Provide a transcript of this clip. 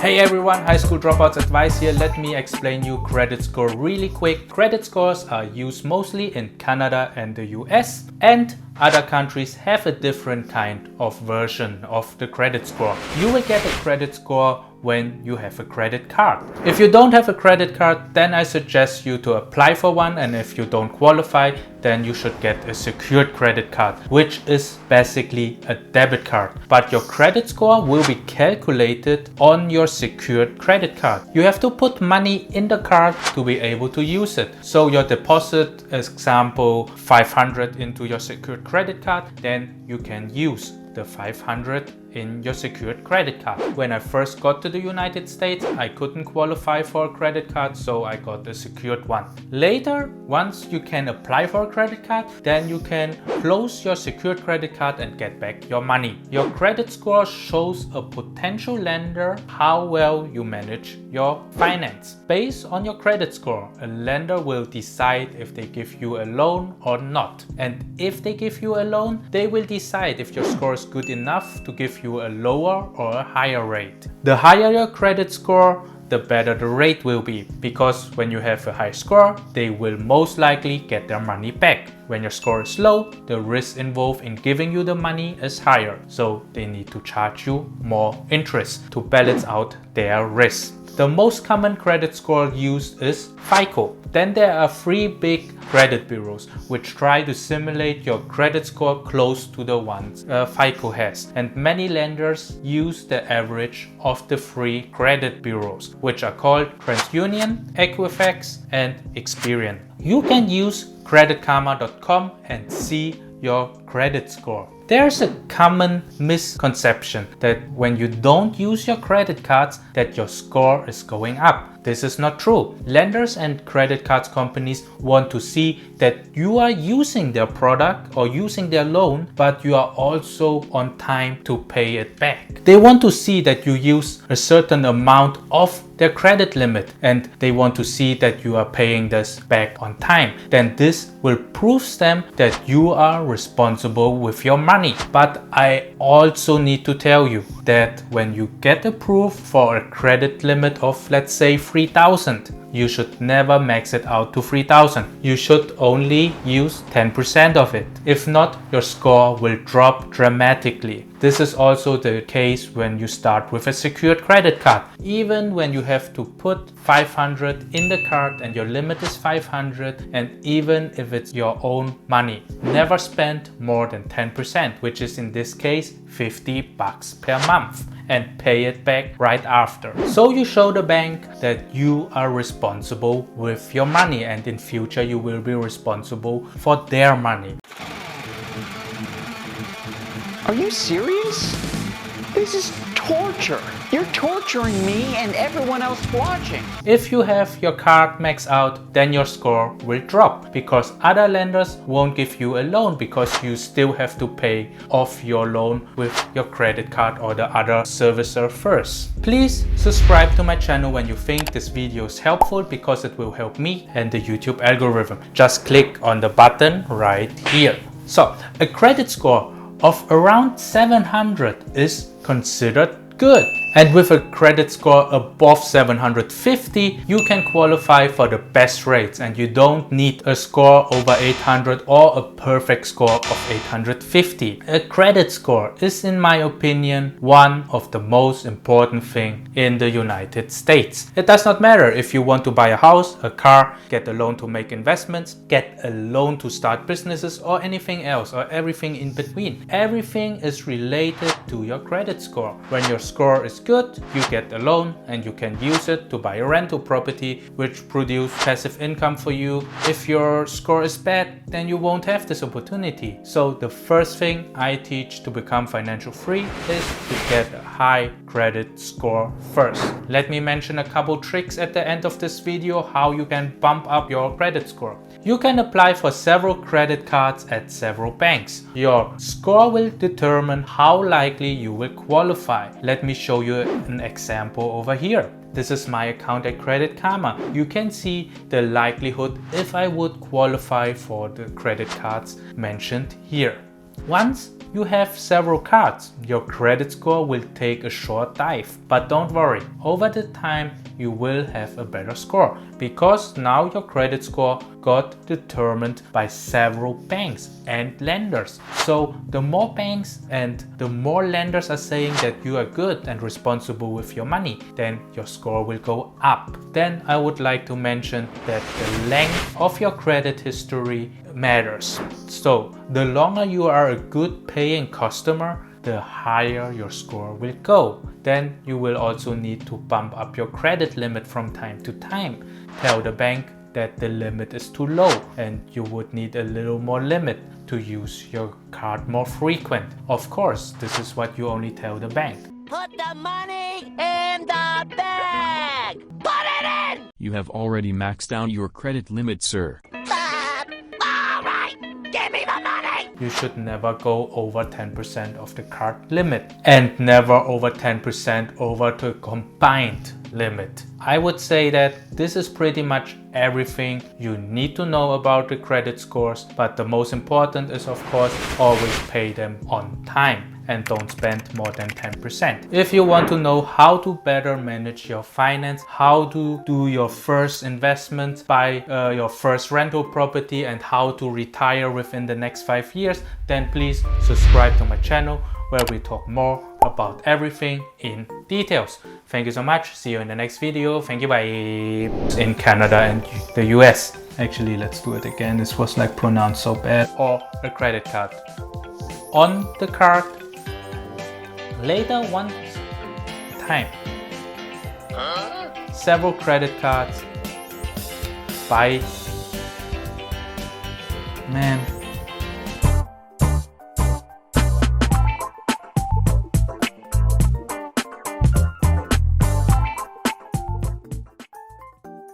Hey everyone, high school dropouts advice here. Let me explain you credit score really quick. Credit scores are used mostly in Canada and the US, and other countries have a different kind of version of the credit score. You will get a credit score when you have a credit card. If you don't have a credit card, then I suggest you to apply for one, and if you don't qualify, then you should get a secured credit card, which is basically a debit card. But your credit score will be calculated on your secured credit card. You have to put money in the card to be able to use it. So your deposit, example, 500 into your secured credit card, then you can use the 500 in your secured credit card. When I first got to the United States, I couldn't qualify for a credit card, so I got a secured one. Later, once you can apply for a credit card, then you can close your secured credit card and get back your money. Your credit score shows a potential lender how well you manage your finance. Based on your credit score, a lender will decide if they give you a loan or not. And if they give you a loan, they will decide if your score is good enough to give you a lower or a higher rate. The higher your credit score, the better the rate will be, because when you have a high score, they will most likely get their money back. When your score is low, the risk involved in giving you the money is higher, so they need to charge you more interest to balance out their risk. The most common credit score used is FICO. Then there are 3 big credit bureaus which try to simulate your credit score close to the ones FICO has. And many lenders use the average of the 3 credit bureaus, which are called TransUnion, Equifax, and Experian. You can use creditkarma.com and see your credit score. There's a common misconception that when you don't use your credit cards, that your score is going up. This is not true. Lenders and credit cards companies want to see that you are using their product or using their loan, but you are also on time to pay it back. They want to see that you use a certain amount of their credit limit, and they want to see that you are paying this back on time. Then this will prove them that you are responsible with your money. But I also need to tell you that when you get approved for a credit limit of, let's say, 3,000, you should never max it out to 3,000. You should only use 10% of it. If not, your score will drop dramatically. This is also the case when you start with a secured credit card. Even when you have to put 500 in the card and your limit is 500, and even if it's your own money, never spend more than 10%, which is in this case $50 per month, and pay it back right after. So you show the bank that you are responsible with your money, and in future you will be responsible for their money. Are you serious? This is torture. You're torturing me and everyone else watching. If you have your card maxed out, then your score will drop, because other lenders won't give you a loan because you still have to pay off your loan with your credit card or the other servicer first. Please subscribe to my channel when you think this video is helpful, because it will help me and the YouTube algorithm. Just click on the button right here. So, a credit score of around 700 is considered good. And with a credit score above 750, you can qualify for the best rates, and you don't need a score over 800 or a perfect score of 850. A credit score is, in my opinion, one of the most important things in the United States. It does not matter if you want to buy a house, a car, get a loan to make investments, get a loan to start businesses, or anything else, or everything in between. Everything is related to your credit score. When your score is good, you get a loan and you can use it to buy a rental property, which produce passive income for you. If your score is bad, then you won't have this opportunity. So the first thing I teach to become financial free is to get a high credit score first. Let me mention a couple tricks at the end of this video how you can bump up your credit score. You can apply for several credit cards at several banks. Your score will determine how likely you will qualify. Let me show you an example over here. This is my account at Credit Karma. You can see the likelihood if I would qualify for the credit cards mentioned here. Once you have several cards, your credit score will take a short dive. But don't worry, over the time you will have a better score because now your credit score got determined by several banks and lenders. So the more banks and the more lenders are saying that you are good and responsible with your money, then your score will go up. Then I would like to mention that the length of your credit history matters. So the longer you are a good paying customer, the higher your score will go. Then you will also need to bump up your credit limit from time to time. Tell the bank that the limit is too low and you would need a little more limit to use your card more frequent. Of course, this is what you only tell the bank. Put the money in the bag! Put it in! You have already maxed out your credit limit, sir. Alright, give me the money! You should never go over 10% of the card limit and never over 10% over the combined limit. I would say that this is pretty much everything you need to know about the credit scores, but the most important is of course always pay them on time and don't spend more than 10%. If you want to know how to better manage your finance, how to do your first investment, buy your first rental property and how to retire within the next 5 years, then please subscribe to my channel where we talk more about everything in details. Thank you so much. See you in the next video. Thank you. Bye. In Canada and the US. Actually, let's do it again. This was like pronounced so bad. Or a credit card. On the card. Later one time. Several credit cards. Buy. Man.